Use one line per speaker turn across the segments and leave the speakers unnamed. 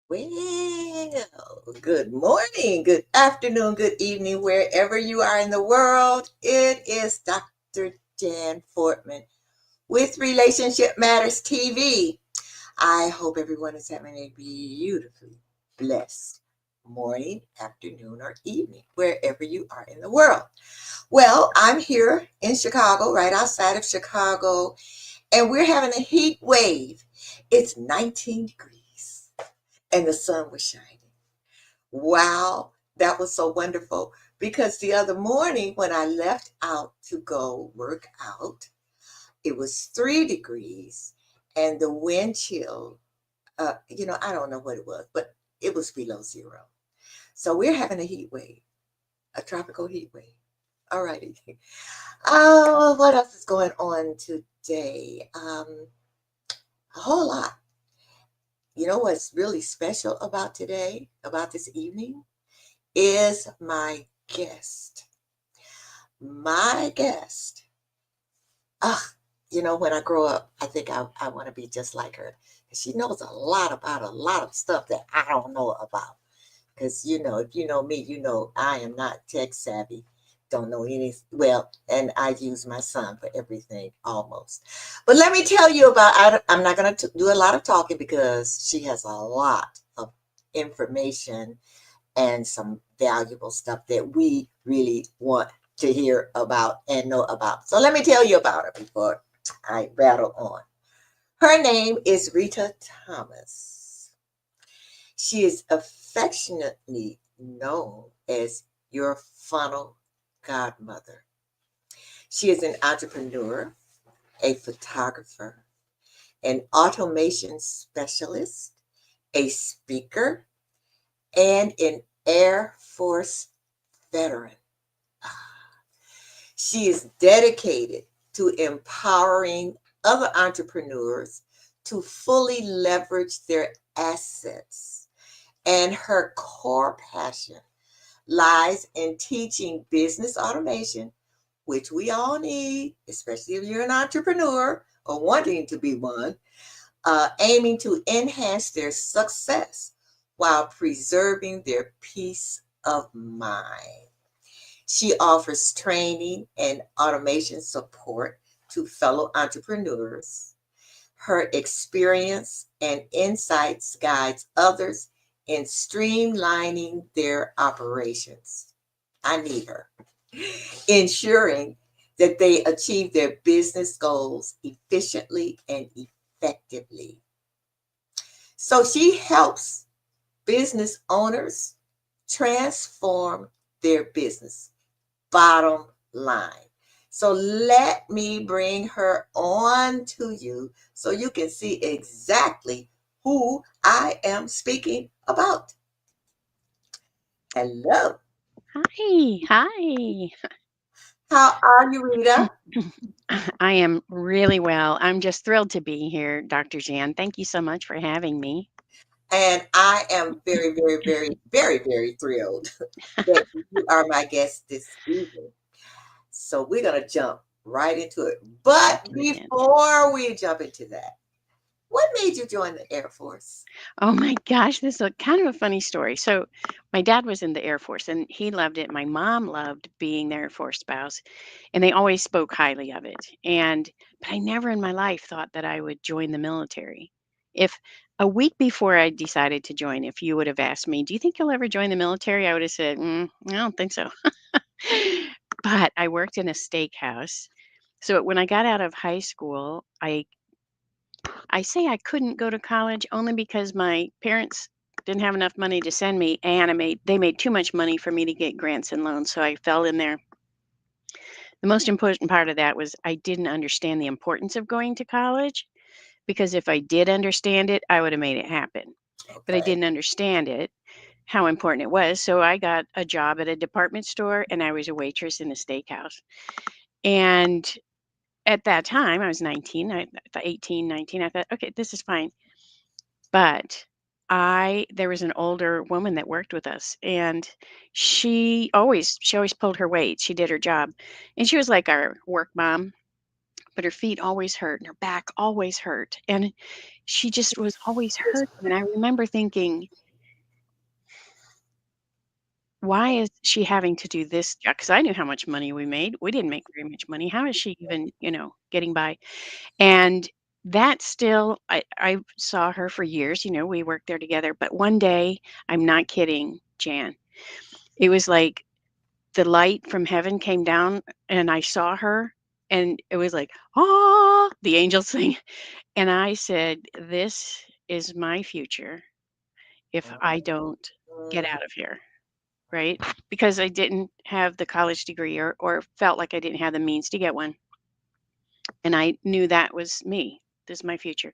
Well, good morning, good afternoon, good evening, wherever you are in the world. It is Dr. Jan Fortman with Relationship Matters TV. I hope everyone is having a beautifully blessed morning, afternoon, or evening, wherever you are in the world. Well, I'm here in Chicago, right outside of Chicago, and we're having a heat wave. It's 19 degrees and the sun was shining. Wow, that was so wonderful because the other morning when I left out to go work out, it was 3 degrees and the wind chill, I don't know what it was, but it was below zero. So we're having a heat wave, a tropical heat wave. All righty. Oh, what else is going on today? A whole lot. You know what's really special about today, about this evening, is my guest. My guest. Ah, when I grow up, I think I want to be just like her. She knows a lot about a lot of stuff that I don't know about. Because, if you know me, you know I am not tech savvy. Don't know any, well, and I use my son for everything almost. But let me tell you about, I'm not going to do a lot of talking because she has a lot of information and some valuable stuff that we really want to hear about and know about. So let me tell you about her before I rattle on. Her name is Rita Thomas. She is affectionately known as your Funnel Godmother. She is an entrepreneur, a photographer, an automation specialist, a speaker, and an Air Force veteran. She is dedicated to empowering other entrepreneurs to fully leverage their assets. And her core passion lies in teaching business automation, which we all need, especially if you're an entrepreneur or wanting to be one, aiming to enhance their success while preserving their peace of mind. She offers training and automation support to fellow entrepreneurs. Her experience and insights guides others in streamlining their operations. I need her. Ensuring that they achieve their business goals efficiently and effectively. So she helps business owners transform their business. Bottom line. So let me bring her on to you so you can see exactly who I am speaking about. Hello.
Hi, hi.
How are you, Rita?
I am really well. I'm just thrilled to be here, Dr. Jan. Thank you so much for having me.
And I am very, very, very, very, very thrilled that you are my guest this evening. So we're going to jump right into it. But
Brilliant.
before we jump into that, what made you join the Air Force?
Oh my gosh, this is a kind of a funny story. So, my dad was in the Air Force and he loved it. My mom loved being the Air Force spouse, and they always spoke highly of it. But I never in my life thought that I would join the military. If a week before I decided to join, if you would have asked me, "Do you think you'll ever join the military?" I would have said, "I don't think so." But I worked in a steakhouse. So when I got out of high school, I say I couldn't go to college only because my parents didn't have enough money to send me, and they made too much money for me to get grants and loans, so I fell in there. The most important part of that was I didn't understand the importance of going to college, because if I did understand it, I would have made it happen. But I
Okay.
didn't understand it, how important it was. So I got a job at a department store and I was a waitress in a steakhouse. And at that time, I was 19, I thought 18, 19. I thought, okay, this is fine. But there was an older woman that worked with us, and she always pulled her weight. She did her job, and she was like our work mom. but her feet always hurt and her back always hurt. And she just was always hurting. And I remember thinking, why is she having to do this job? Because I knew how much money we made. We didn't make very much money. How is she even, getting by? And that still, I saw her for years. We worked there together. But one day, I'm not kidding, Jan. It was like the light from heaven came down and I saw her, and it was like, ah, the angels sing. And I said, this is my future if I don't get
Mm,
out of here. Right? Because I didn't have the college degree, or felt like I didn't have the means to get one. And I knew that was me. This is my future.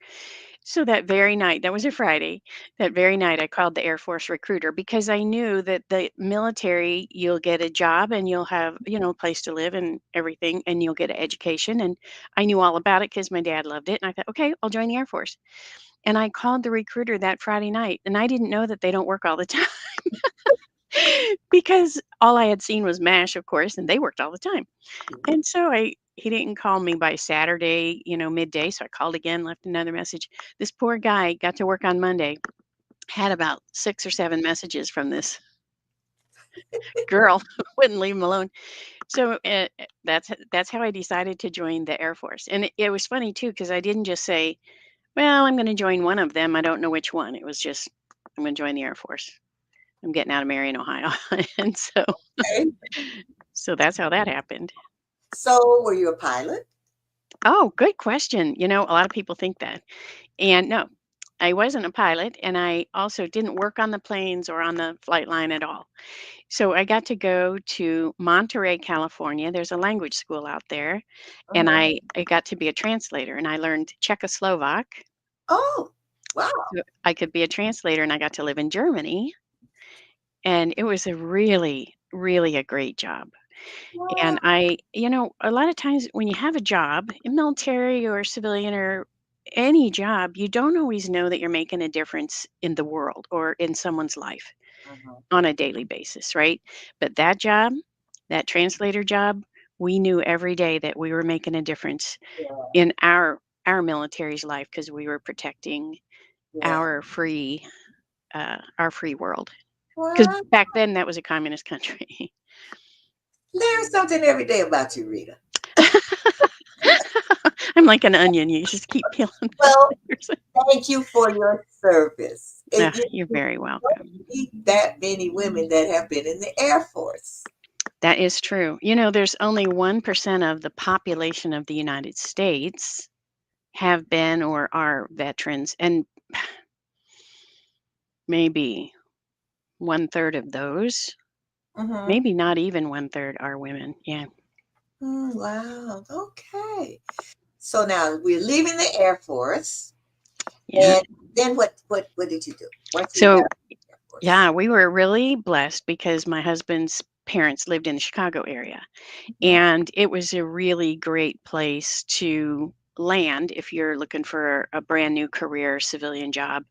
So that very night, that was a Friday, that very night I called the Air Force recruiter because I knew that the military, you'll get a job and you'll have, a place to live and everything, and you'll get an education. And I knew all about it because my dad loved it. And I thought, okay, I'll join the Air Force. And I called the recruiter that Friday night, and I didn't know that they don't work all the time because all I had seen was MASH, of course, and they worked all the time. And so he didn't call me by Saturday, midday. So I called again, left another message. This poor guy got to work on Monday, had about 6 or 7 messages from this girl, wouldn't leave him alone. So that's how I decided to join the Air Force. And it was funny too, because I didn't just say, well, I'm going to join one of them. I don't know which one. It was just, I'm going to join the Air Force. I'm getting out of Marion, Ohio. And
okay.
so that's how that happened.
So, were you a pilot?
Oh, good question. A lot of people think that. And no, I wasn't a pilot, and I also didn't work on the planes or on the flight line at all. So I got to go to Monterey, California. There's a language school out there, and
Uh-huh.
I got to be a translator, and I learned Czechoslovak.
Oh, wow.
So I could be a translator, and I got to live in Germany, and it was a really, really a great job. And
Wow.
a lot of times when you have a job in military or civilian or any job, you don't always know that you're making a difference in the world or in someone's life
Uh-huh.
on a daily basis, right? But that job, that translator job, we knew every day that we were making a difference
Yeah,
in our military's life because we were protecting
yeah.
our free our free world. Because
Wow.
back then that was a communist country.
Learn something every day about you, Rita.
I'm like an onion. You just keep peeling back
Well,
layers.
thank you for your service.
Ah,
And
you're
you
very
don't
welcome.
meet that many women that have been in the Air Force.
That is true. There's only 1% of the population of the United States have been or are veterans, and maybe one third of those,
Mm-hmm.
maybe not even one third, are women. Yeah.
Wow. Okay. So now we're leaving the Air Force.
Yeah.
And then what did you do once you
So,
left the Air Force?
yeah, we were really blessed because my husband's parents lived in the Chicago area.
Mhm.
And it was a really great place to land if you're looking for a brand new career civilian job.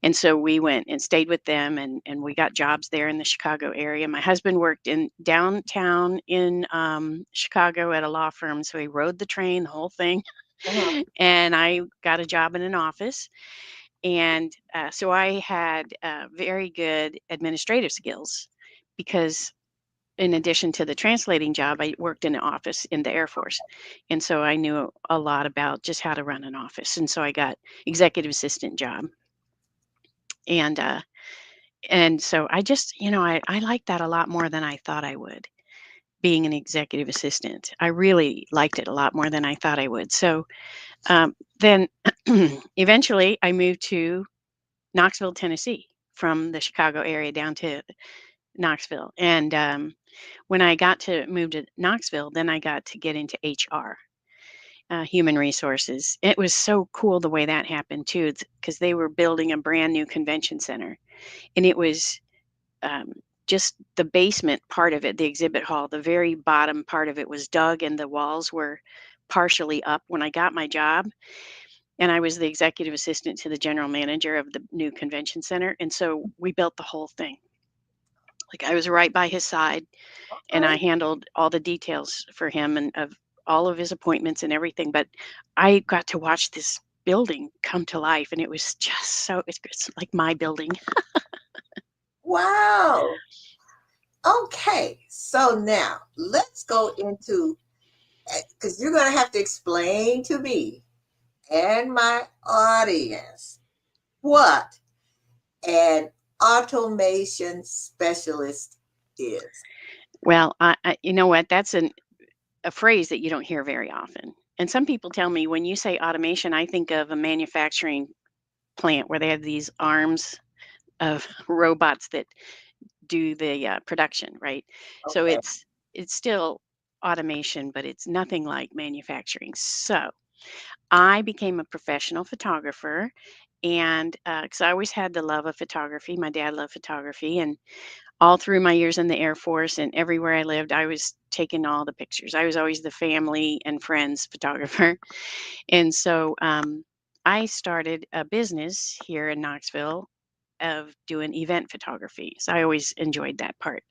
And so we went and stayed with them, and we got jobs there in the Chicago area. My husband worked in downtown in Chicago at a law firm. So he rode the train, the whole thing.
Uh-huh.
And I got a job in an office. And so I had very good administrative skills because in addition to the translating job, I worked in an office in the Air Force. And so I knew a lot about just how to run an office. And so I got executive assistant job. And so I just, I liked that a lot more than I thought I would, being an executive assistant. I really liked it a lot more than I thought I would. So then eventually I moved to Knoxville, Tennessee, from the Chicago area down to Knoxville. And when I got to move to Knoxville, then I got to get into HR, human resources. It was so cool the way that happened too, because they were building a brand new convention center, and it was um, just the basement part of it, the exhibit hall. The very bottom part of it was dug, and the walls were partially up when I got my job. And I was the executive assistant to the general manager of the new convention center, and so we built the whole thing. Like I was right by his side, and I
Okay.
handled all the details for him and of all of his appointments and everything. But I got to watch this building come to life, and it was just so, it's like my building.
Wow. Okay. So now let's go into, because you're going to have to explain to me and my audience what an automation specialist is.
Well, you know what? That's a phrase that you don't hear very often. And some people tell me when you say automation, I think of a manufacturing plant where they have these arms of robots that do the production, right? So
Okay.
it's still automation, but it's nothing like manufacturing. So I became a professional photographer, and because I always had the love of photography, my dad loved photography, and all through my years in the Air Force and everywhere I lived, I was taking all the pictures. I was always the family and friends photographer. And so I started a business here in Knoxville of doing event photography. So I always enjoyed that part.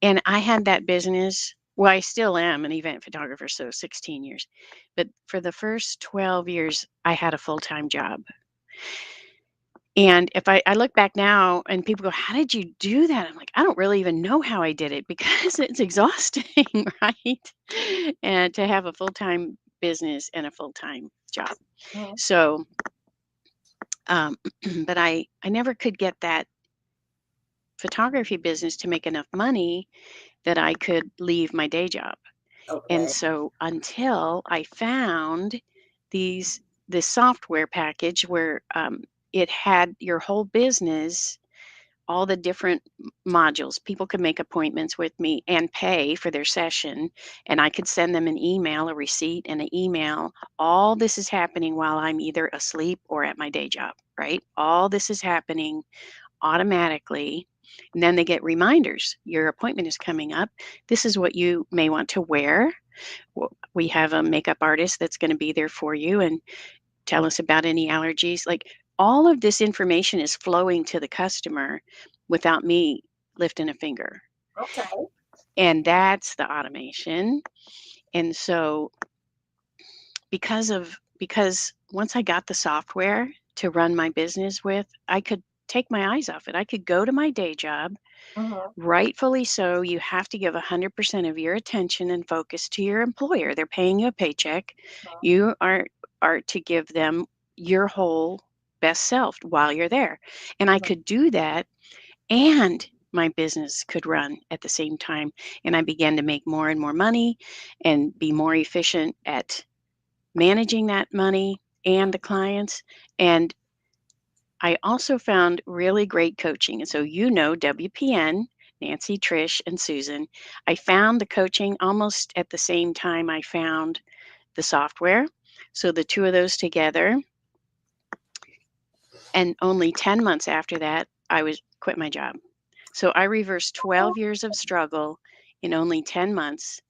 And I had that business. Well, I still am an event photographer, so 16 years. But for the first 12 years, I had a full time job. And if I look back now and people go, "How did you do that?" I'm like, "I don't really even know how I did it because it's exhausting," right? And to have a full-time business and a full-time job.
Mhm.
So, um, but I never could get that photography business to make enough money that I could leave my day job. And
Okay.
so until I found these this software package where it had your whole business, all the different modules. People could make appointments with me and pay for their session, and I could send them an email, a receipt, and an email. All this is happening while I'm either asleep or at my day job, right? All this is happening automatically. And then they get reminders. Your appointment is coming up. This is what you may want to wear. We have a makeup artist that's going to be there for you and tell us about any allergies. Like all of this information is flowing to the customer without me lifting a finger.
Okay.
And that's the automation. And so because once I got the software to run my business with, I could take my eyes off it. I could go to my day job.
Mhm.
Rightfully so, you have to give 100% of your attention and focus to your employer. They're paying you a paycheck. You are to give them your whole best self while you're there. And I
Mhm.
could do that and my business could run at the same time. And I began to make more and more money and be more efficient at managing that money and the clients. And I also found really great coaching. And so, WPN, Nancy, Trish, and Susan. I found the coaching almost at the same time I found the software. So, the two of those together. And only 10 months after that, I was quit my job. So, I reversed 12 years of struggle in only 10 months.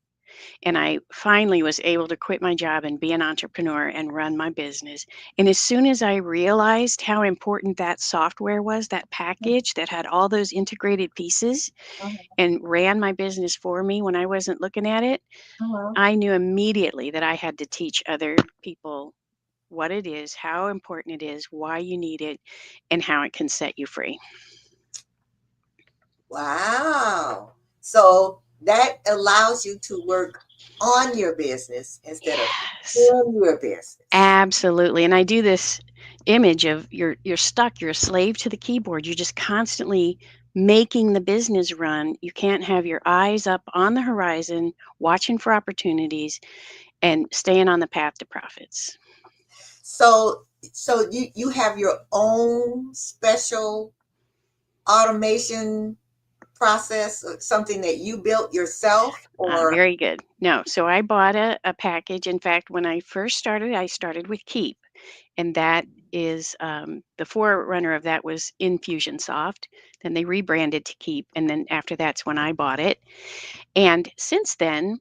And I finally was able to quit my job and be an entrepreneur and run my business. And as soon as I realized how important that software was, that package that had all those integrated pieces
Mhm.
and ran my business for me when I wasn't looking at it,
Mhm.
I knew immediately that I had to teach other people what it is, how important it is, why you need it, and how it can set you free.
Wow. So that allows you to work on your business instead of
Yes.
in your business.
Absolutely. And I do this image of you're stuck, you're a slave to the keyboard. You're just constantly making the business run. You can't have your eyes up on the horizon, watching for opportunities and staying on the path to profits.
So so you have your own special automation process, or something that you built yourself, or
Very good. No, so I bought a package. In fact, when I started with Keep, and that is the forerunner of that was Infusionsoft. Then they rebranded to Keep, and then after that's when I bought it. And since then,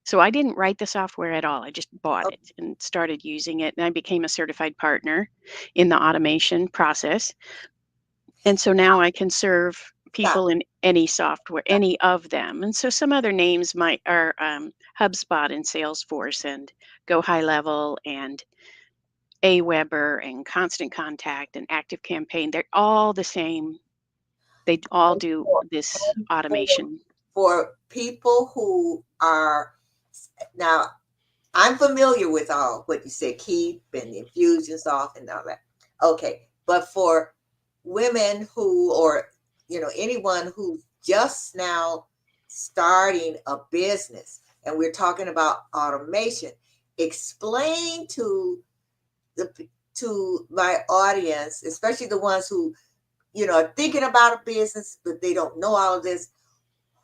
so I didn't write the software at all. I just bought it and started using it, and I became a certified partner in the automation process. And so now I can serve.
Got
people in any software, any of them. And so some other names might are HubSpot and Salesforce and Go High Level and Aweber and Constant Contact and Active Campaign. They're all the same. They all do
for,
this
for
automation.
for people who are now, I'm familiar with all what you said, keep and Infusionsoft and all that. Okay, but for women who, or anyone who's just now starting a business, and we're talking about automation, explain to my audience, especially the ones who are thinking about a business but they don't know all of this,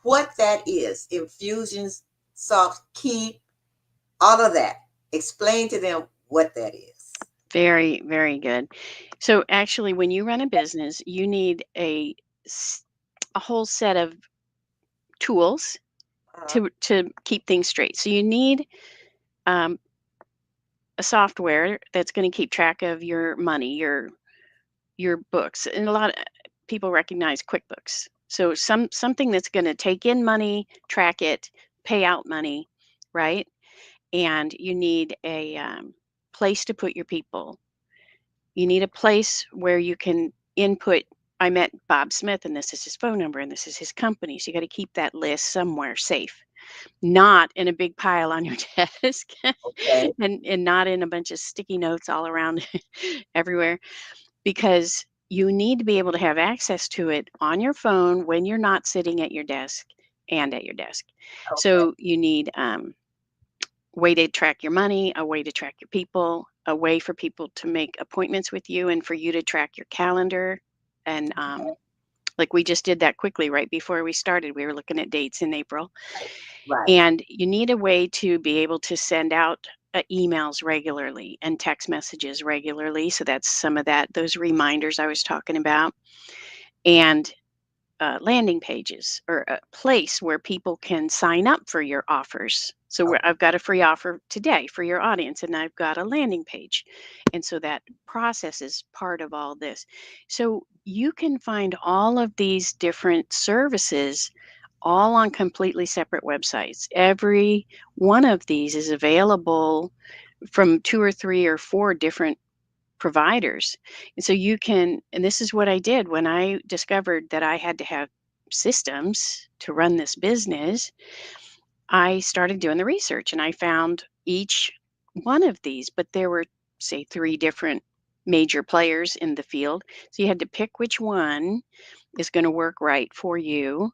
what that is. Infusions, soft, keep, all of that. Explain to them what that is.
Very, very good. So actually, when you run a business, you need a whole set of tools
Uh-huh.
to keep things straight. So you need um, a software that's going to keep track of your money, your books, and a lot of people recognize QuickBooks. So something that's going to take in money, track it, pay out money, right? And you need a place to put your people. You need a place where you can input. I met Bob Smith, and this is his phone number, and this is his company. So you got to keep that list somewhere safe, not in a big pile on your desk,
Okay.
and not in a bunch of sticky notes all around everywhere, because you need to be able to have access to it on your phone when you're not sitting at your desk and at your desk.
Okay.
So you need way to track your money, a way to track your people, a way for people to make appointments with you, and for you to track your calendar. And like we just did that quickly right before we started. We were looking at dates in April.
Right.
And you need a way to be able to send out emails regularly and text messages regularly. So that's some of those reminders I was talking about. And landing pages, or a place where people can sign up for your offers. So
Oh,
I've got a free offer today for your audience, and I've got a landing page. And so that process is part of all this. So you can find all of these different services all on completely separate websites. Every one of these is available from two or three or four different providers. And so you can, and this is what I did when I discovered that I had to have systems to run this business. I started doing the research and I found each one of these, but there were, say, three different major players in the field. So you had to pick which one is going to work right for you.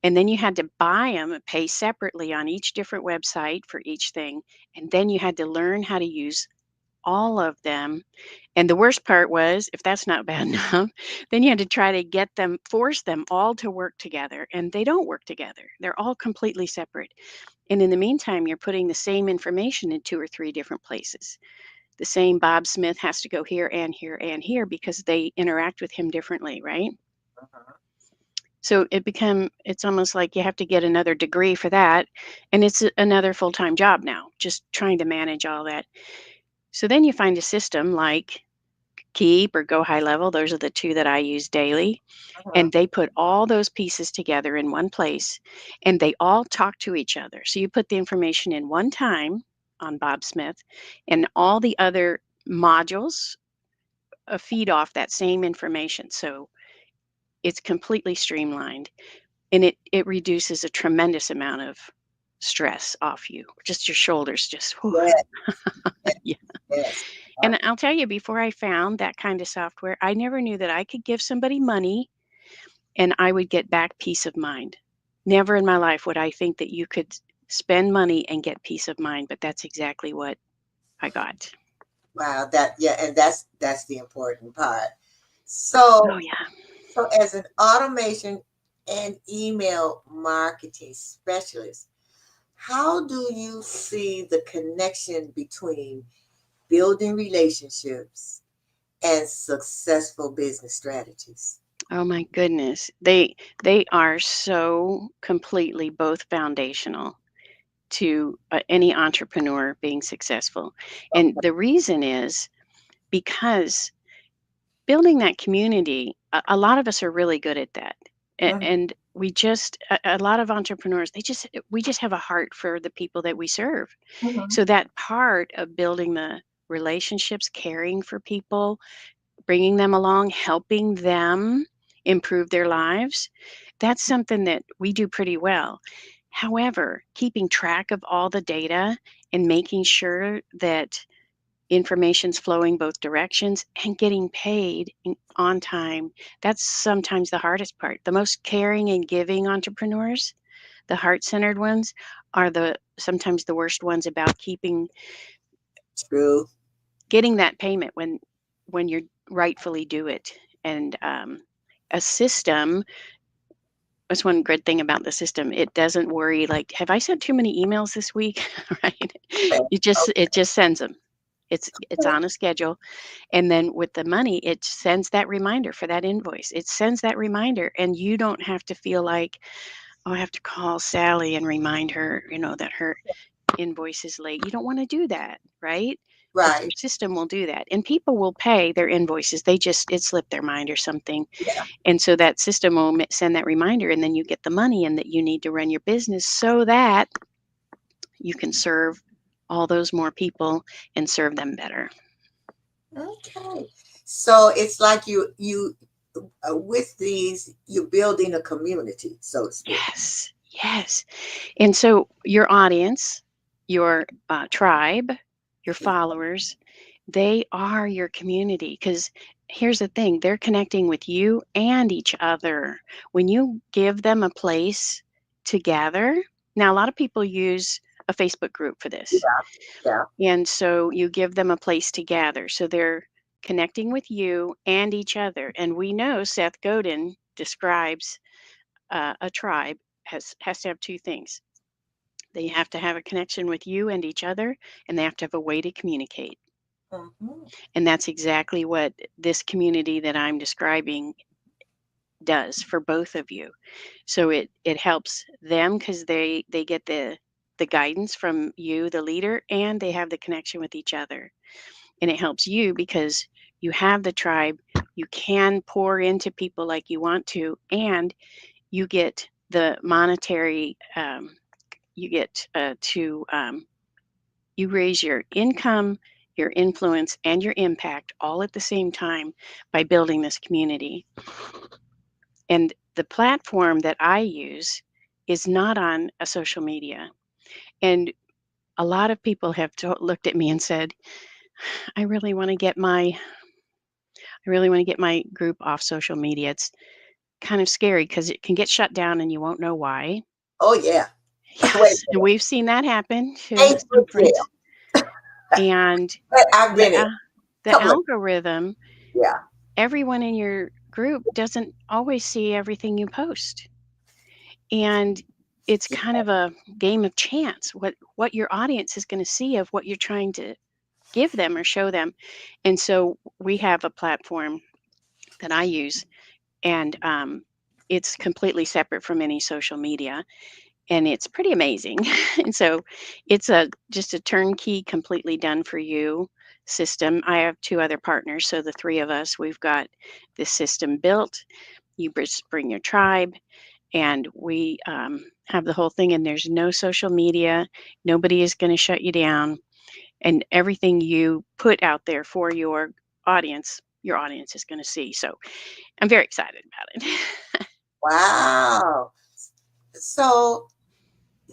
And then you had to buy them and pay separately on each different website for each thing. And then you had to learn how to use all of them. And the worst part was, if that's not bad enough, then you had to try to force them all to work together. And they don't work together, they're all completely separate. And in the meantime, you're putting the same information in two or three different places. The same Bob Smith has to go here and here and here because they interact with him differently, right?
uh-huh.
So it's almost like you have to get another degree for that. And it's another full-time job now, just trying to manage all that. So then you find a system like Keep or Go High Level. Those are the two that I use daily.
Uh-huh.
And they put all those pieces together in one place, and they all talk to each other. So you put the information in one time on Bob Smith, and all the other modules feed off that same information. So it's completely streamlined, and it reduces a tremendous amount of stress off you. Just your shoulders just whew.
Yes. Yes.
Yeah.
Yes.
And I'll tell you, before I found that kind of software, I never knew that I could give somebody money and I would get back peace of mind. Never in my life would I think that you could spend money and get peace of mind, but that's exactly what I got.
Wow. That, yeah, and that's the important part.
Oh
So,
yeah.
as an automation and email marketing specialist, how do you see the connection between building relationships and successful business strategies?
Oh my goodness. They are so completely both foundational to any entrepreneur being successful. And the reason is because building that community, a lot of us are really good at that. And we just a lot of entrepreneurs, we just have a heart for the people that we serve.
Mhm.
So that part of building the relationships, caring for people, bringing them along, helping them improve their lives, that's something that we do pretty well. However, keeping track of all the data and making sure that information's flowing both directions and getting paid on time, that's sometimes the hardest part. The most caring and giving entrepreneurs, the heart-centered ones, are the sometimes the worst ones about
True.
getting that payment when you're rightfully due it. And a system, that's one good thing about the system. It doesn't worry like, have I sent too many emails this week? Right?
Okay.
It just sends them. It's
Okay.
on a schedule. And then with the money, it sends that reminder for that invoice. It sends that reminder, and you don't have to feel like, oh, I have to call Sally and remind her, that her invoice is late. You don't want to do that, right? But your
Right.
system will do that. And people will pay their invoices. It slipped their mind or something.
Yeah.
And so that system will send that reminder, and then you get the money and that you need to run your business so that you can serve all those more people and serve them better.
Okay. So it's like you with these you're building a community, so to speak.
Yes. Yes. And so your audience, your tribe, your followers, they are your community. Because here's the thing, they're connecting with you and each other. When you give them a place to gather, now a lot of people use a Facebook group for this.
Yeah. Yeah.
And so you give them a place to gather. So they're connecting with you and each other. And we know Seth Godin describes a tribe has to have two things. They have to have a connection with you and each other, and they have to have a way to communicate.
Mhm.
And that's exactly what this community that I'm describing does for both of you. So it helps them because they get the guidance from you, the leader, and they have the connection with each other. And it helps you because you have the tribe. You can pour into people like you want to, and you get the monetary. You get to you raise your income, your influence, and your impact all at the same time by building this community. And the platform that I use is not on a social media. And a lot of people have looked at me and said, "I really want to get my group off social media." It's kind of scary because it can get shut down and you won't know why.
Oh yeah. Wait
Yes,
a
and
minute.
we've seen that happen to some
Facebook
friends.
jail.
And
I've
the
been in.
the
Come on.
algorithm,
Yeah.
everyone in your group doesn't always see everything you post. And it's kind of a game of chance what your audience is going to see of what you're trying to give them or show them. And so we have a platform that I use, and it's completely separate from any social media, and it's pretty amazing. And so it's a just a turnkey, completely done for you system. I have two other partners, so the three of us, we've got this system built. You just bring your tribe, and we have the whole thing. And there's no social media. Nobody is going to shut you down, and everything you put out there for your audience is going to see. So I'm very excited about it.
Wow. So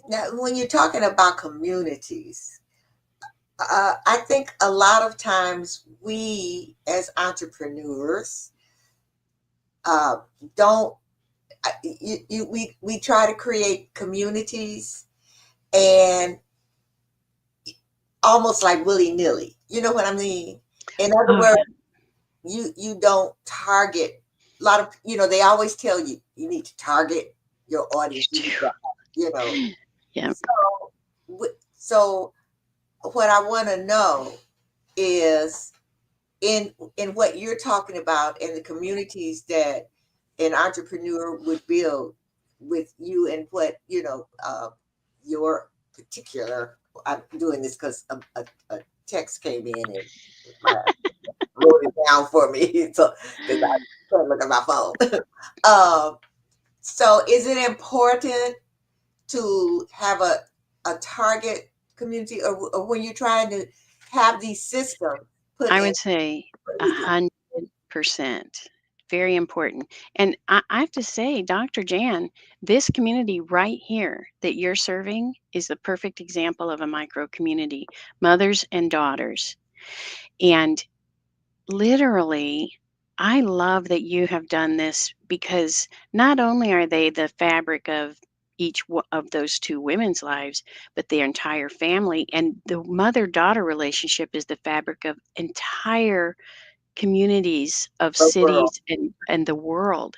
now, when you're talking about communities, I think a lot of times we as entrepreneurs uh, don't. We try to create communities and almost like willy nilly. You know what I mean? In other
Oh
words,
yeah.
you don't target a lot of they always tell you you need to target your audience. You need to, you know.
Yeah.
So so what I want to know is in what you're talking about in the communities that an entrepreneur would build with you and what your particular. I'm doing this because a text came in and my wrote it down for me so because I can't look at my phone. um So is it important to have a target community, or when you're trying to have these systems put
I
in,
would say
what do
a
you do?
100%. Very important. And I have to say, Dr. Jan, this community right here that you're serving is the perfect example of a micro community, mothers and daughters. And literally, I love that you have done this because not only are they the fabric of of those two women's lives, but their entire family. And the mother daughter relationship is the fabric of entire communities of
The world.
cities and the world.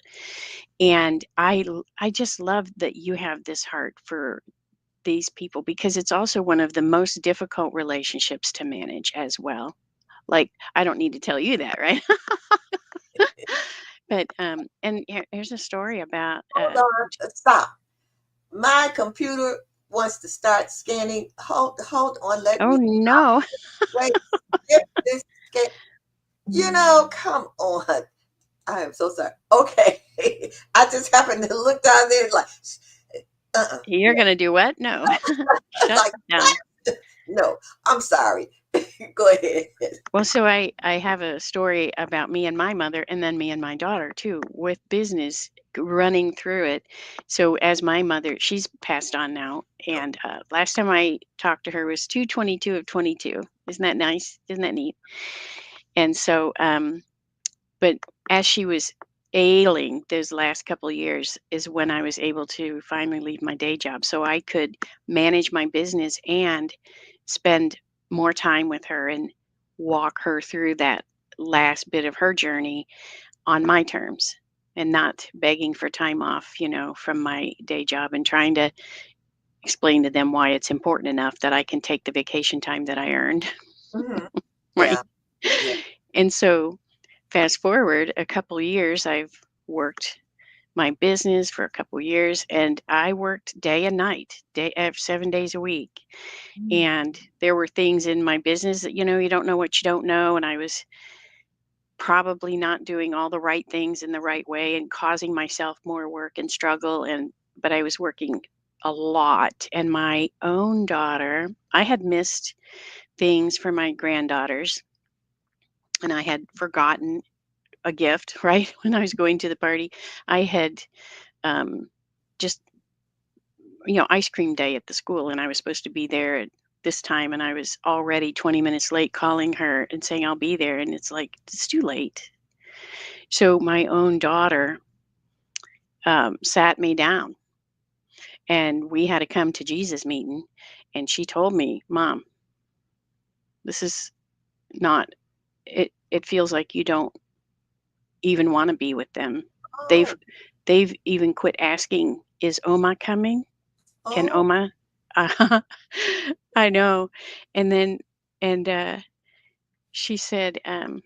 And I just love that you have this heart for these people because it's also one of the most difficult relationships to manage as well. Like, I don't need to tell you that, right? But and here's a story about
Hold on, stop. My computer wants to start scanning. Hold on, let
oh
me
no.
wait. Skip this. Skip. Come on. I am so sorry. Okay. I just happened to look down there like,
You're
no.
gonna do what? No. Shut
Like, what?
down.
No, I'm sorry. Go ahead.
Well, so I have a story about me and my mother, and then me and my daughter too, with business running through it. So as my mother, she's passed on now, and last time I talked to her was 2/22 of 22. Isn't that nice? Isn't that neat? And so, but as she was ailing those last couple of years is when I was able to finally leave my day job, so I could manage my business and spend more time with her and walk her through that last bit of her journey on my terms and not begging for time off, from my day job and trying to explain to them why it's important enough that I can take the vacation time that I earned,
Hmm.
right?
Yeah. Yeah.
And so fast forward a couple years, I've worked my business for a couple years and I worked day and night, 7 days a week. And there were things in my business that, you don't know what you don't know. And I was probably not doing all the right things in the right way and causing myself more work and struggle. But I was working a lot. And my own daughter, I had missed things for my granddaughters and I had forgotten a gift, right? When I was going to the party, I had um, just, ice cream day at the school, and I was supposed to be there at this time, and I was already 20 minutes late calling her and saying I'll be there, and it's like it's too late. So my own daughter sat me down, and we had a come to Jesus meeting, and she told me, "Mom, this is not. It feels like you don't even want to be with them. They've
Oh,
they've even quit asking, is Oma coming? Can
oh,
Oma?" Uh, I know. And then and she said, and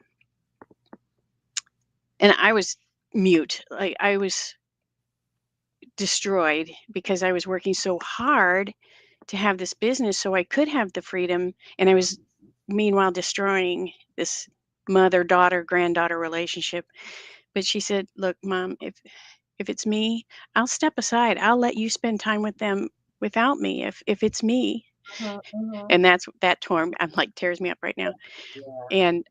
I was mute. Like I was destroyed because I was working so hard to have this business so I could have the freedom. And I was meanwhile destroying this mother daughter granddaughter relationship. But she said, "Look, Mom, if it's me, I'll step aside. I'll let you spend time with them without me if it's me."
mhm, mhm.
And that tore I'm like tears me up right now.
Yeah.
And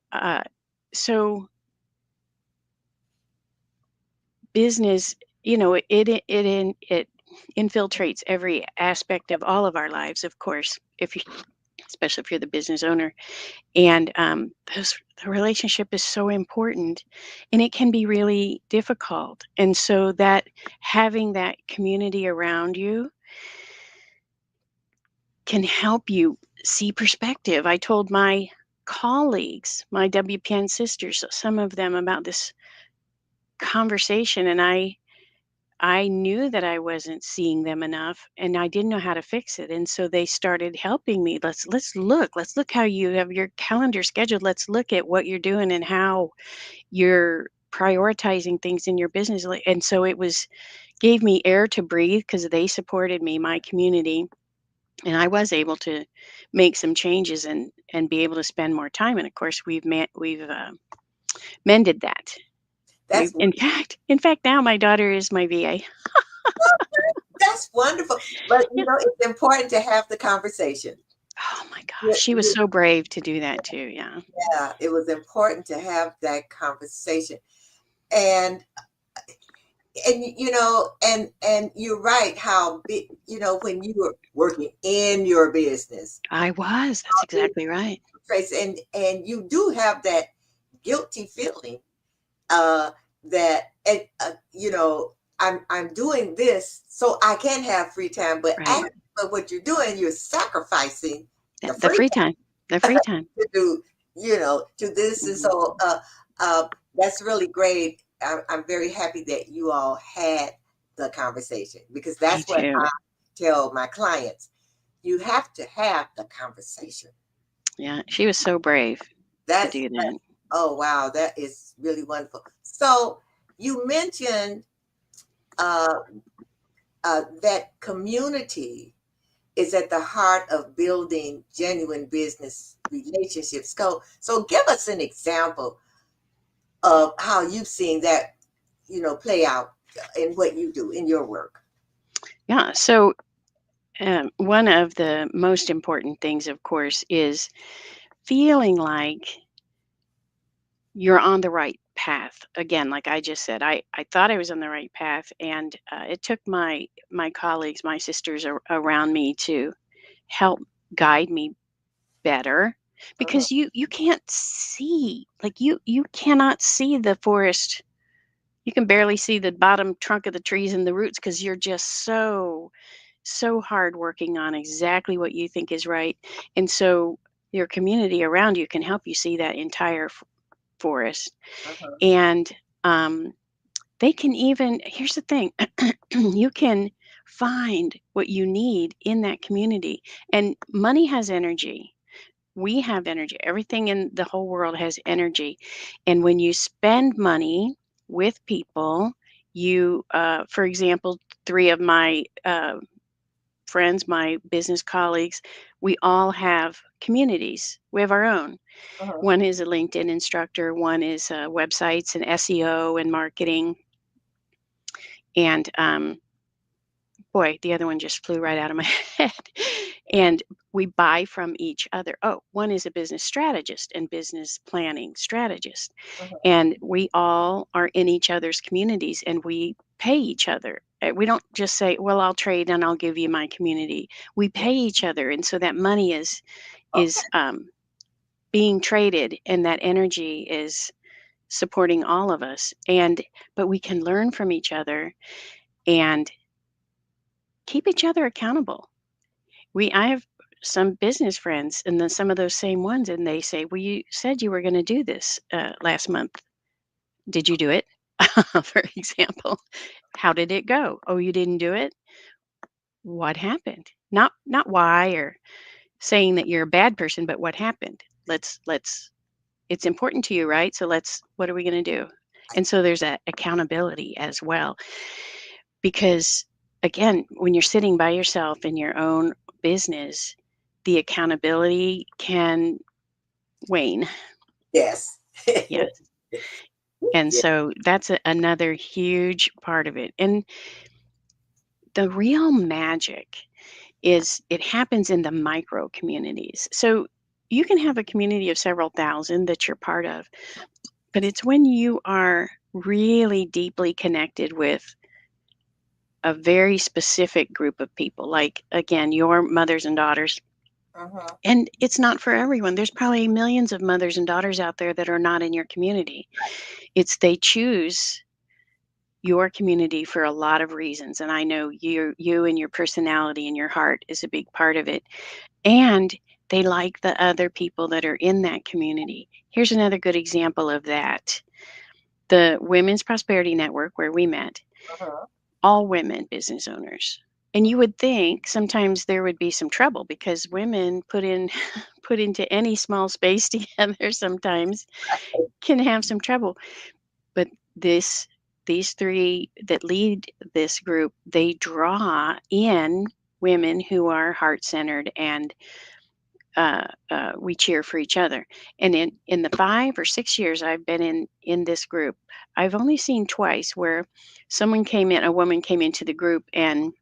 so business, it infiltrates every aspect of all of our lives, of course, if you especially if you're the business owner. And the relationship is so important and it can be really difficult. And so that having that community around you can help you see perspective. I told my colleagues, my WPN sisters, some of them about this conversation, and I knew that I wasn't seeing them enough and I didn't know how to fix it. And so they started helping me. Let's look how you have your calendar scheduled. Let's look at what you're doing and how you're prioritizing things in your business. And so it was gave me air to breathe because they supported me, my community, and I was able to make some changes and be able to spend more time. And of course, we've mended that.
That's
In fact, now my daughter is my VA.
that's wonderful. But
Yeah.
it's important to have the conversation.
Oh my gosh,
You,
she was
you,
so brave to do that too. Yeah.
yeah, it was important to have that conversation. And and you're right how big, when you were working in your business,
I was. That's exactly right.
Trace, and you do have that guilty feeling, uh that, and I'm doing this so I can have free time, but
Right.
but what you're doing, you're sacrificing
Yeah,
the
the
free
free time. The free time.
to do, to this. And
Mhm.
so that's really great. I'm very happy that you all had the conversation, because
Me
that's what
too.
I tell my clients. You have to have the conversation.
Yeah, she was so brave to
That's
do that.
Oh wow, that is really wonderful. So you mentioned uh, that community is at the heart of building genuine business relationships. So give us an example of how you've seen that, play out in what you do in your work.
Yeah. So one of the most important things, of course, is feeling like you're on the right path. Again, like I just said, I thought I was on the right path, and it took my colleagues, my sisters around me to help guide me better,
Mhm.
because you can't see, like you cannot see the forest. You can barely see the bottom trunk of the trees and the roots, because you're just so hard working on exactly what you think is right. And so your community around you can help you see that entire forest.
Mhm.
And um, they can even, here's the thing, you can find what you need in that community. And money has energy. We have energy. Everything in the whole world has energy. And when you spend money with people, for example, three of my friends, my business colleagues, we all have communities. We have our own.
Mhm.
One is a LinkedIn instructor, one is websites and SEO and marketing. And boy, the other one just flew right out of my head. And we buy from each other. Oh, one is a business strategist and business planning strategist.
Mhm.
And we all are in each other's communities, and we pay each other. We don't just say, well, I'll trade and I'll give you my community. We pay each other. And so that money is
Okay.
being traded, and that energy is supporting all of us. But we can learn from each other and keep each other accountable. I have some business friends, and then some of those same ones, and they say, "Well, you said you were going to do this last month. Did you do it?" For example, how did it go? Oh, you didn't do it. What happened? Not why, or saying that you're a bad person, but what happened. Let's. It's important to you, right? So let's. What are we going to do? And so there's that accountability as well, because again, when you're sitting by yourself in your own business, the accountability can wane.
Yes.
Yes. And
Yeah.
so that's another huge part of it. And the real magic is it happens in the micro communities. So you can have a community of several thousand that you're part of, but it's when you are really deeply connected with a very specific group of people, like again, your mothers and daughters.
Mhm.
And it's not for everyone. There's probably millions of mothers and daughters out there that are not in your community. It's they choose your community for a lot of reasons. And I know you and your personality and your heart is a big part of it. And they like the other people that are in that community. Here's another good example of that. The Women's Prosperity Network, where we met,
Mhm.
all women business owners. And you would think sometimes there would be some trouble, because women put in put into any small space together sometimes can have some trouble. But this these three that lead this group, they draw in women who are heart-centered and we cheer for each other. And in the 5 or 6 years I've been in this group, I've only seen twice where a woman came into the group and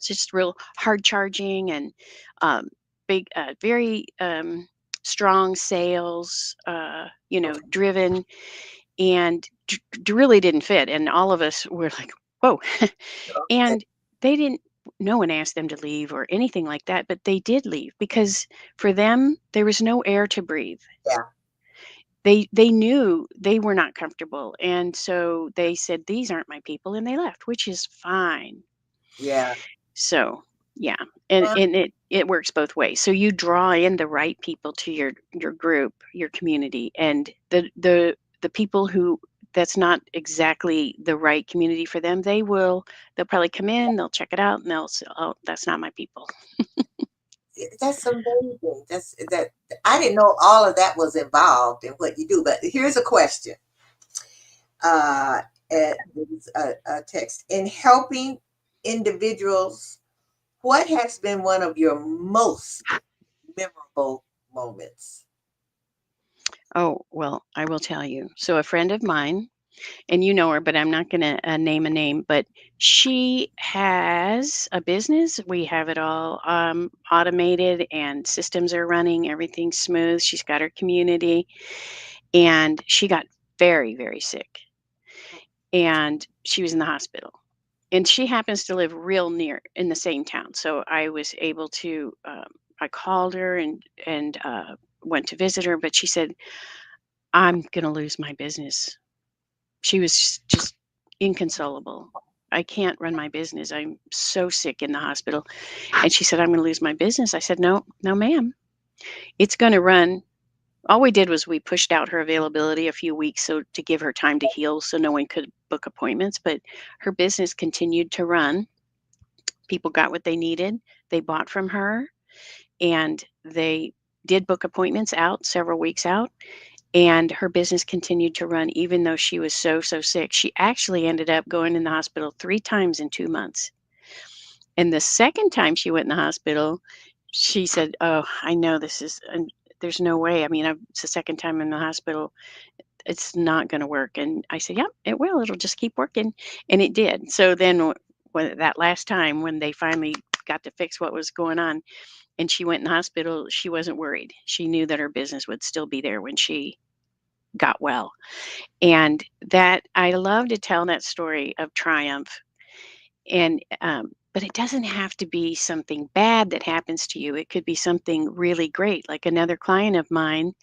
just real hard charging and um, big, very strong sales,
Okay.
driven, and really didn't fit. And all of us were like, whoa.
Okay.
And they didn't, no one asked them to leave or anything like that, but they did leave because for them, there was no air to breathe.
Yeah.
They knew they were not comfortable. And so they said, these aren't my people, and they left, which is fine.
Yeah.
So, yeah, and it works both ways. So you draw in the right people to your group, your community, and the people who that's not exactly the right community for them, they'll probably come in, they'll check it out, and they'll say, "Oh, that's not my people."
That's amazing. That I didn't know all of that was involved in what you do. But here's a question. Uh, it's a text in helping individuals. What has been one of your most memorable moments?
Oh, well, I will tell you. So a friend of mine, and you know her, but I'm not going to name a name, but she has a business. We have it all automated and systems are running, everything's smooth. She's got her community, and she got very, very sick, and she was in the hospital. And she happens to live real near in the same town. So I was able to, I called her and went to visit her, but she said, I'm going to lose my business. She was just inconsolable. I can't run my business. I'm so sick in the hospital. And she said, I'm going to lose my business. I said, no, no, ma'am. It's going to run. All we did was we pushed out her availability a few weeks so to give her time to heal so no one could book appointments. But her business continued to run. People got what they needed. They bought from her and they did book appointments out several weeks out, and her business continued to run even though she was so, so sick. She actually ended up going in the hospital 3 times in 2 months. And the second time she went in the hospital, she said, "Oh, I know this is there's no way. I mean, it's the second time in the hospital. It's not going to work." And I said, "Yep, it will. It'll just keep working." And it did. So then when that last time when they finally got to fix what was going on and she went in the hospital, she wasn't worried. She knew that her business would still be there when she got well. And that I love to tell that story of triumph. And but it doesn't have to be something bad that happens to you. It could be something really great. Like another client of mine,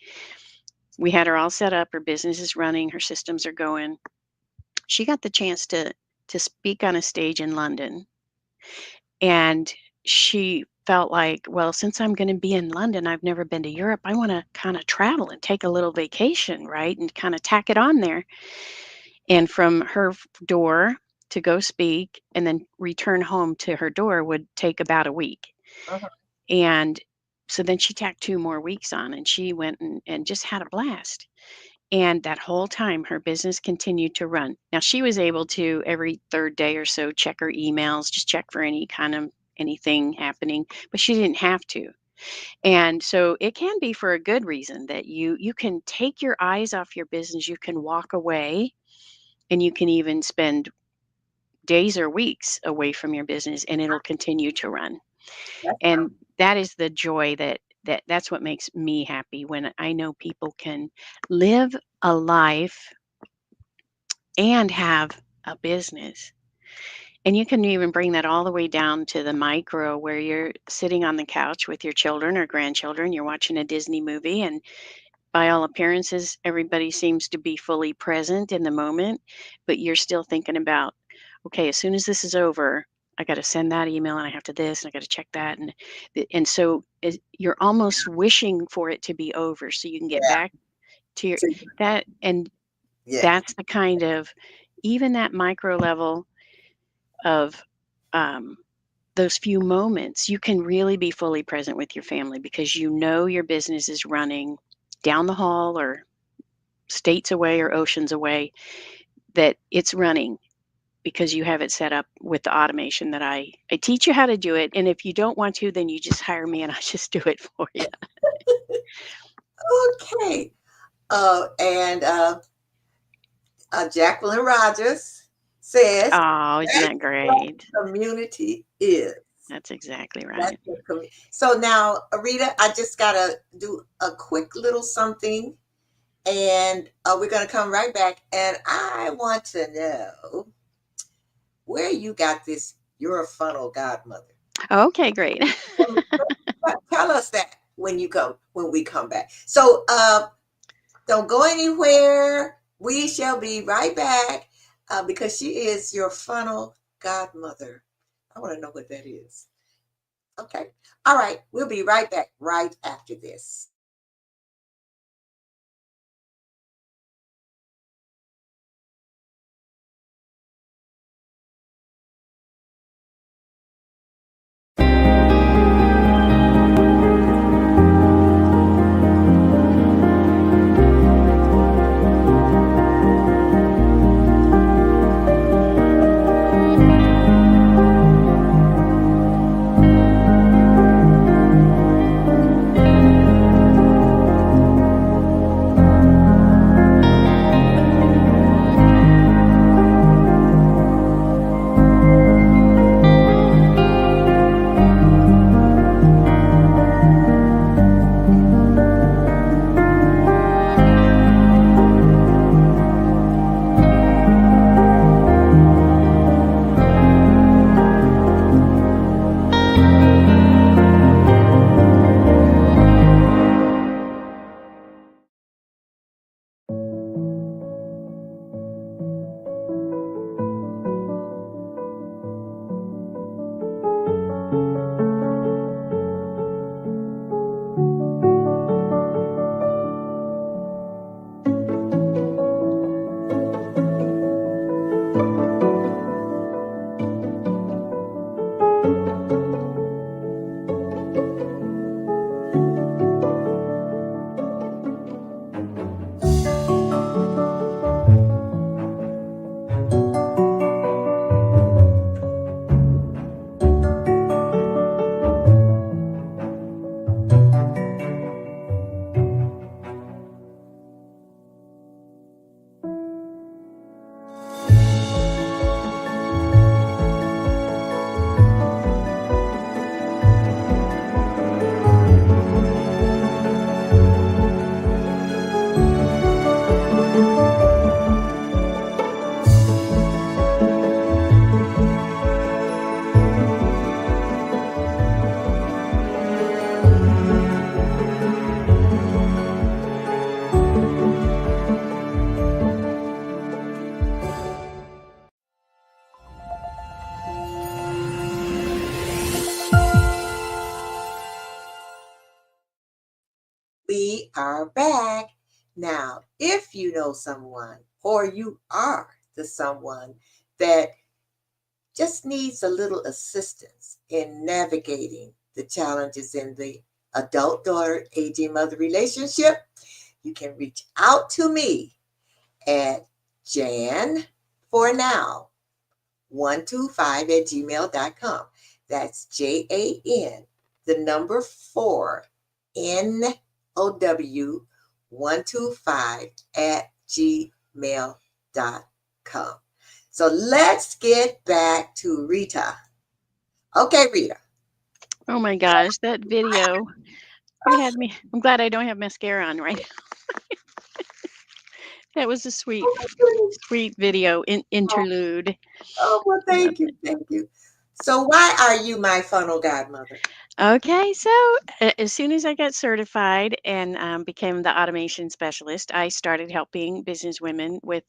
we had her all set up. Her business is running. Her systems are going. She got the chance to speak on a stage in London, and she felt like, well, since I'm going to be in London, I've never been to Europe. I want to kind of travel and take a little vacation, right? And kind of tack it on there. And from her door to go speak and then return home to her door would take about a week.
Uh-huh.
And so then she tacked 2 more weeks on and she went and just had a blast. And that whole time her business continued to run. Now she was able to every 3rd day or so check her emails, just check for any kind of anything happening, but she didn't have to. And so it can be for a good reason that you can take your eyes off your business, you can walk away, and you can even spend days or weeks away from your business and it'll continue to run.
That
And
sounds
that is the joy that's what makes me happy when I know people can live a life and have a business. And you can even bring that all the way down to the micro where you're sitting on the couch with your children or grandchildren, you're watching a Disney movie, and by all appearances, everybody seems to be fully present in the moment, but you're still thinking about, okay, as soon as this is over, I got to send that email and I have to this and I got to check that. And so you're almost wishing for it to be over so you can get
yeah.
back to your
So,
that. And
yeah.
that's the kind of, even that micro level of um, those few moments, you can really be fully present with your family because you know your business is running down the hall or states away or oceans away, that it's running because you have it set up with the automation that I teach you how to do it. And if you don't want to, then you just hire me and I just do it for you.
Okay. And Jacqueline Rogers says,
Oh, isn't
that's
that
what
great?
community is.
That's exactly
That's
right.
what so now, Rita, I just got to do a quick little something, and we're going to come right back. And I want to know where you got this, you're a funnel godmother.
Okay, great.
Tell us that when we come back. So don't go anywhere. We shall be right back because she is your funnel godmother. I want to know what that is. Okay. All right. We'll be right back right after this. We are back. Now, if you know someone or you are the someone that just needs a little assistance in navigating the challenges in the adult daughter aging mother relationship, you can reach out to me at Jan for now 125 at gmail.com. That's JAN, the number 4, NOW 125 at gmail.com. So let's get back to Rita. Okay, Rita.
Oh my gosh, that video. You had me. I'm glad I don't have mascara on right now. That was a sweet,
Oh my goodness.
sweet video
Oh,
interlude.
oh, well,
I love
thank you.
it.
Thank you. So, why are you my funnel godmother?
Okay, so as soon as I got certified and became the automation specialist, I started helping business women with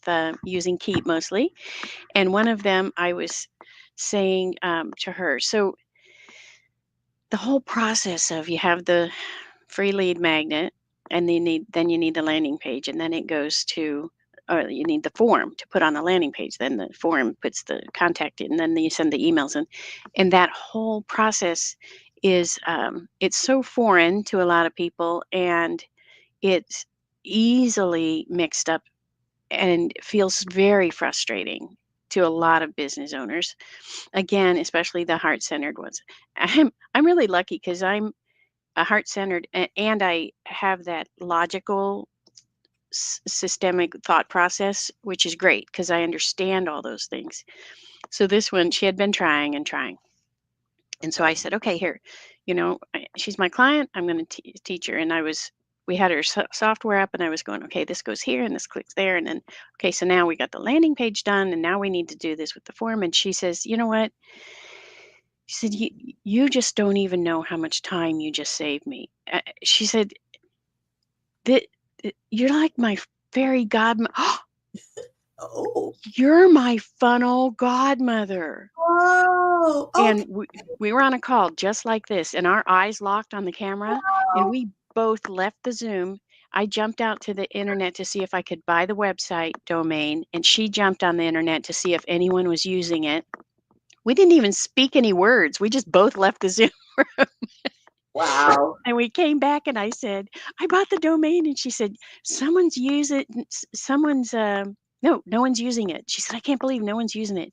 using Keep mostly. And one of them, I was saying to her, so the whole process of you have the free lead magnet, and then you need the landing page, and then it goes to, or you need the form to put on the landing page. Then the form puts the contact in, and then you send the emails in, and that whole process is it's so foreign to a lot of people, and it's easily mixed up and feels very frustrating. to a lot of business owners. Again, especially the heart-centered ones. I'm really lucky because I'm a heart-centered and I have that logical systemic thought process, which is great because I understand all those things. So this one, she had been trying and trying. And so I
Okay.
said, okay, here, she's my client. I'm going to teach her. And we had her software up and I was going, okay, this goes here and this clicks there. And then, okay, so now we got the landing page done and now we need to do this with the form. And she says, you know what? She said, you just don't even know how much time you just saved me. She said, that you're like my fairy godmother.
Oh.
You're my funnel godmother.
Oh.
And
Okay.
we were on a call just like this, and our eyes locked on the camera, and
Wow.
we both left the Zoom. I jumped out to the internet to see if I could buy the website domain, and she jumped on the internet to see if anyone was using it. We didn't even speak any words. We just both left the Zoom.
Wow.
And we came back and I said, I bought the domain. And she said, someone's use it. Someone's, no one's using it. She said, I can't believe no one's using it.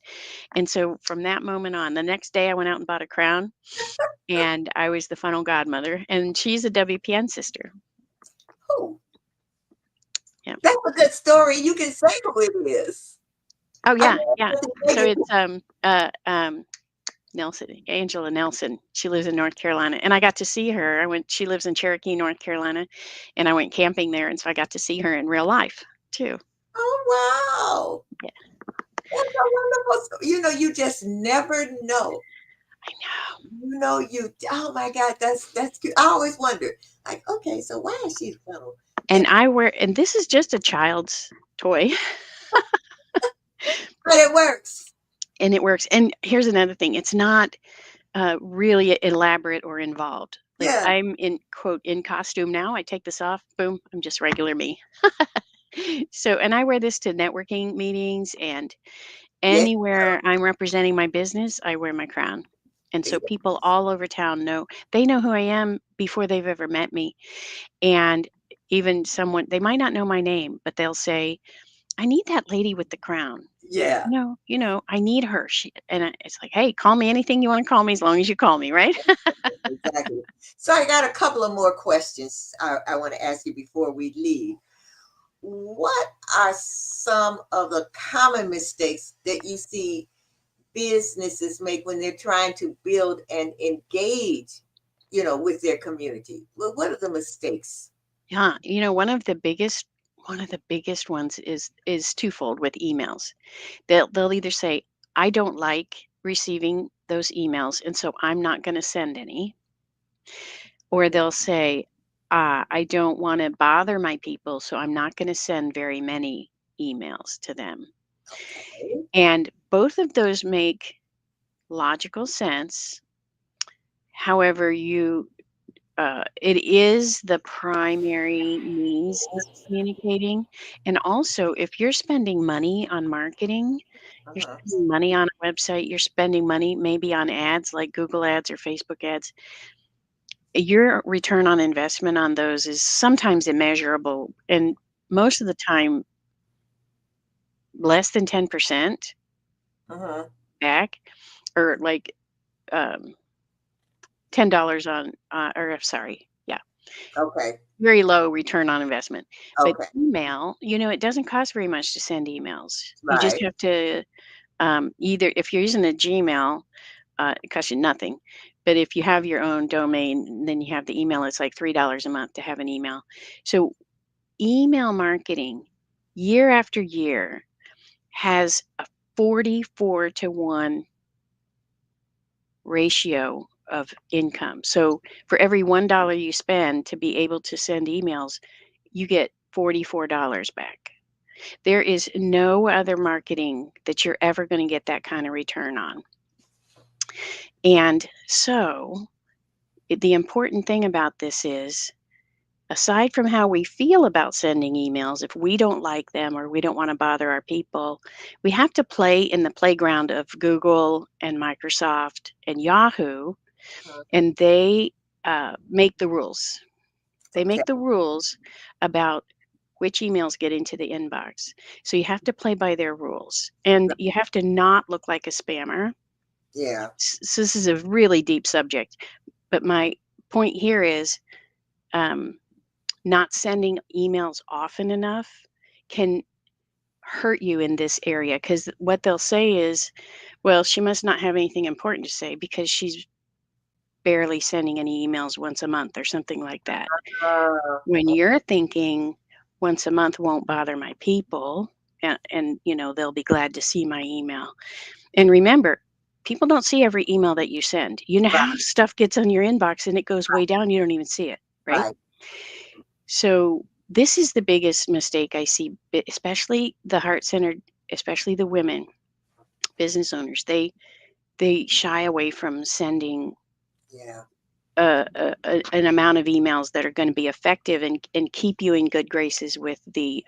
And so from that moment on, the next day I went out and bought a crown and I was the funnel godmother and she's a WPN sister.
Oh,
Yeah.
that's a good story. You can say who it is.
Oh
I
yeah.
mean,
Yeah. So
it.
it's, Nelson, Angela Nelson. She lives in North Carolina, and I got to see her. She lives in Cherokee, North Carolina, and I went camping there, and so I got to see her in real life too.
Oh, wow.
Yeah,
That's a wonderful story. You just never know.
I know.
Oh my God, that's cute. I always wonder, like, okay, so why is she the funnel? And
And this is just a child's toy,
but it works.
and it works. And here's another thing: it's not really elaborate or involved. Like
Yeah,
I'm in costume now. I take this off. Boom! I'm just regular me. So, and I wear this to networking meetings and
yeah,
anywhere I'm representing my business, I wear my crown. And so
yeah,
people all over town they know who I am before they've ever met me. And even they might not know my name, but they'll say, I need that lady with the crown.
yeah,
I need her. It's like, hey, call me anything you want to call me as long as you call me, right?
exactly. So I got a couple of more questions I want to ask you before we leave. What are some of the common mistakes that you see businesses make when they're trying to build and engage, with their community? Well, what are the mistakes?
Yeah, one of the biggest ones is twofold with emails. They'll either say, I don't like receiving those emails, and so I'm not going to send any. Or they'll say, I don't want to bother my people, so I'm not going to send very many emails to them.
Okay.
And both of those make logical sense. However, it is the primary means of communicating. And also, if you're spending money on marketing, you're
Uh-huh.
spending money on a website, you're spending money maybe on ads like Google ads or Facebook ads, your return on investment on those is sometimes immeasurable and most of the time less than 10%
Uh-huh.
back or like um, $10 on, or sorry, yeah,
Okay.
very low return on investment. But
Okay.
email, it doesn't cost very much to send emails. You just
Right.
have to either, if you're using a Gmail, it costs you nothing. But if you have your own domain, then you have the email. It's like $3 a month to have an email. So email marketing year after year has a 44-to-1 ratio of income. So for every $1 you spend to be able to send emails, you get $44 back. There is no other marketing that you're ever going to get that kind of return on. And so the important thing about this is, aside from how we feel about sending emails, if we don't like them or we don't want to bother our people, we have to play in the playground of Google and Microsoft and Yahoo,
Uh-huh.
and they make the rules. They
Okay.
make the rules about which emails get into the inbox. So you have to play by their rules, and you have to not look like a spammer.
Yeah.
So this is a really deep subject, but my point here is um, not sending emails often enough can hurt you in this area, because what they'll say is, well, she must not have anything important to say because she's barely sending any emails once a month or something like that.
Uh,
When you're thinking once a month won't bother my people, and they'll be glad to see my email. And remember, people don't see every email that you send. You know how stuff gets on your inbox and it goes way down, you don't even see it, right?
right.
So this is the biggest mistake I see, especially the heart-centered, especially the women business owners. They shy away from sending
Yeah.
an amount of emails that are going to be effective and keep you in good graces with the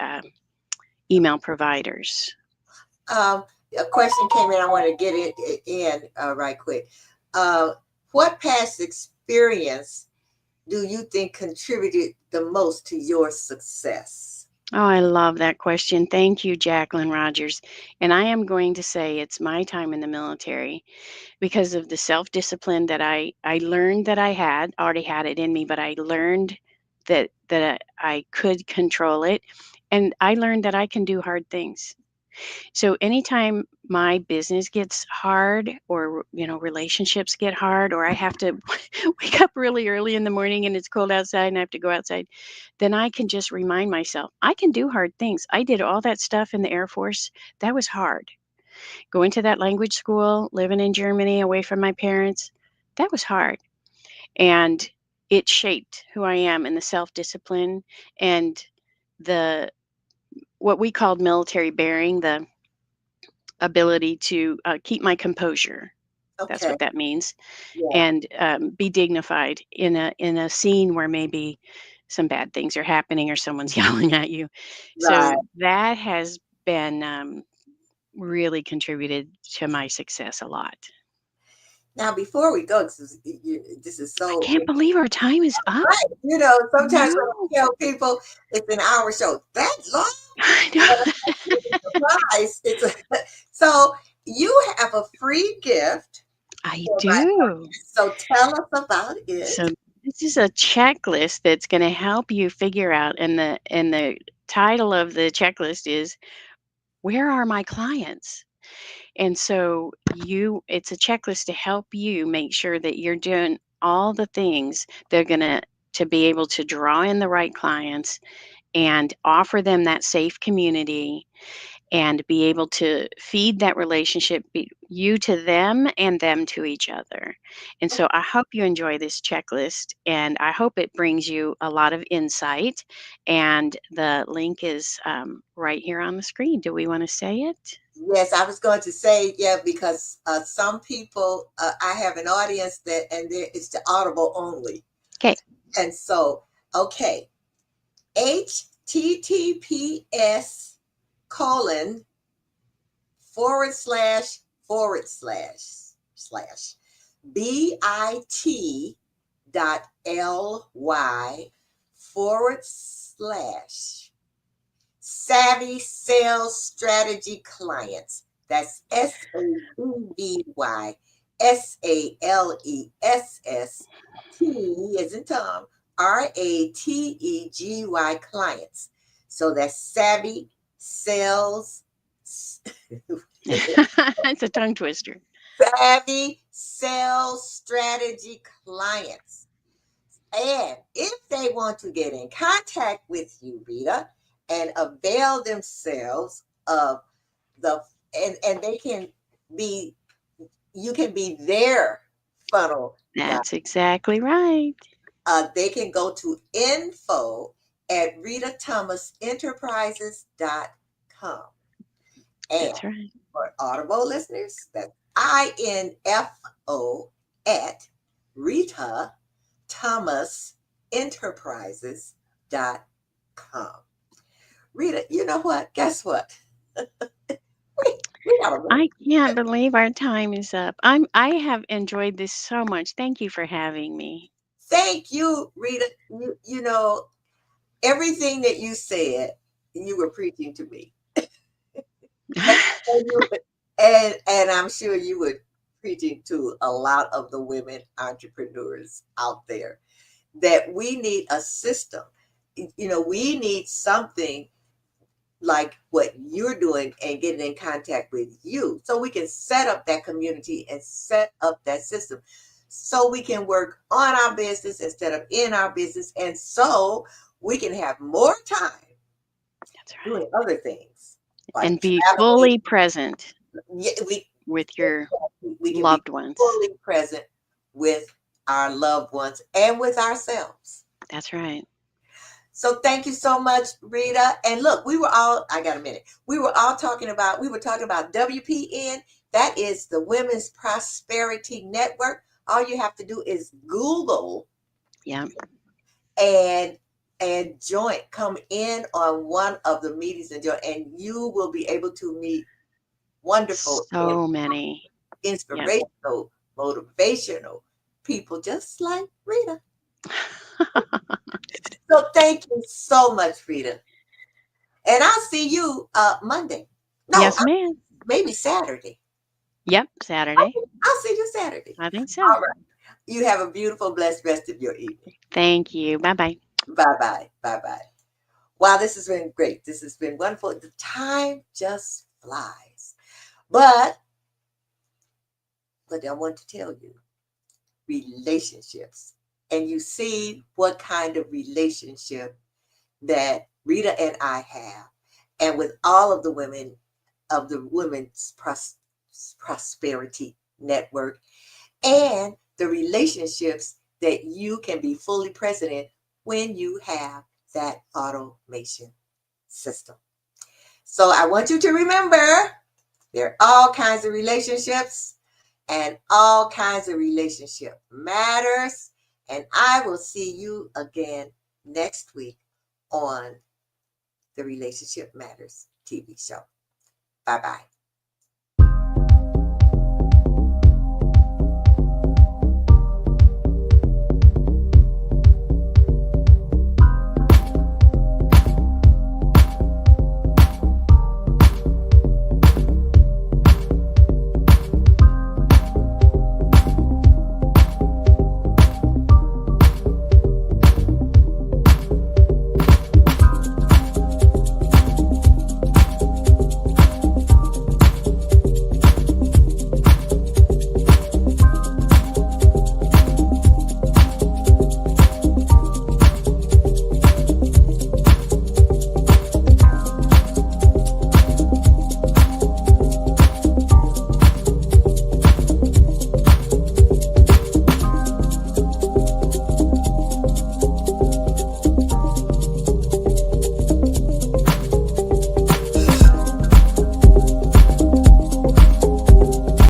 email providers.
Um, a question came in. I want to get it in right quick. Uh, what past experience do you think contributed the most to your success?
Oh, I love that question. Thank you, Jacqueline Rogers. And I am going to say it's my time in the military, because of the self-discipline that I learned that I had already had it in me, but I learned that I could control it, and I learned that I can do hard things. So anytime my business gets hard, or relationships get hard, or I have to wake up really early in the morning and it's cold outside and I have to go outside, then I can just remind myself I can do hard things. I did all that stuff in the Air Force. That was hard. Going to that language school, living in Germany away from my parents, that was hard. And it shaped who I am, and the self-discipline, and the what we called military bearing, the ability to keep my composure. That's
Okay.
what that means,
Yeah.
and be dignified in a scene where maybe some bad things are happening or someone's yelling at you. So
Right.
that has been really contributed to my success a lot.
Now, before we go, this is
I
so
can't believe our time is up.
right. Sometimes when
No,
I tell people it's an hour show, that's long.
I
But
know.
surprise. It's a, so you have a free gift
I
for my
do.
audience. So tell us about
So
it.
this is a checklist that's going to help you figure out, and the title of the checklist is, where are my clients? And so it's a checklist to help you make sure that you're doing all the things they're going to be able to draw in the right clients and offer them that safe community, and be able to feed that relationship, you to them and them to each other. And so I hope you enjoy this checklist, and I hope it brings you a lot of insight. And the link is right here on the screen. Do we want to say it?
Yes, I was going to say, yeah, because some people, I have an audience it's the audible only.
Okay.
And so, okay, HTTPS colon forward slash forward slash bit dot ly forward slash savvy sales strategy clients. That's SAVVYSALESST as in Tom, RATEGY clients. So that's savvy sales.
It's a tongue twister.
Savvy sales strategy clients. And if they want to get in contact with you, Rita, and avail themselves of and they can be, you can be their funnel guy.
That's exactly right.
They can go to info at ritathomasenterprises.com. And
That's right.
for Audible listeners, that's info at Rita Thomas Enterprises.com. Rita, you know what? Guess what? we got a
I can't believe our time is up. I have enjoyed this so much. Thank you for having me.
thank you, Rita. Everything that you said you were preaching to me. And I'm sure you were preaching to a lot of the women entrepreneurs out there that we need a system. We need something like what you're doing and getting in contact with you so we can set up that community and set up that system so we can work on our business instead of in our business, and so we can have more time
That's right.
doing other things like
And be
traveling.
fully present
Yeah,
with your
we can be
loved ones.
fully present with our loved ones and with ourselves.
That's right.
So thank you so much, Rita. And look, I got a minute. We were talking about WPN. That is the Women's Prosperity Network. All you have to do is Google
Yeah.
and come in on one of the meetings and join, and you will be able to meet wonderful and
So many. Yep.
inspirational, motivational people just like Rita. So thank you so much, Rita. And I'll see you Monday. No,
Yes, ma'am.
maybe Saturday.
Yep. Saturday.
I'll see you Saturday.
I think so.
All right. You have a beautiful, blessed rest of your evening.
Thank you. Bye bye.
Bye bye. Bye bye. Wow, this has been great. This has been wonderful. The time just flies. But I want to tell you, relationships. And you see what kind of relationship that Rita and I have. And with all of the women of the Women's Prosperity Network, and the relationships that you can be fully present in when you have that automation system. So I want you to remember there are all kinds of relationships and all kinds of relationship matters. And I will see you again next week on the Relationship Matters TV show. Bye bye.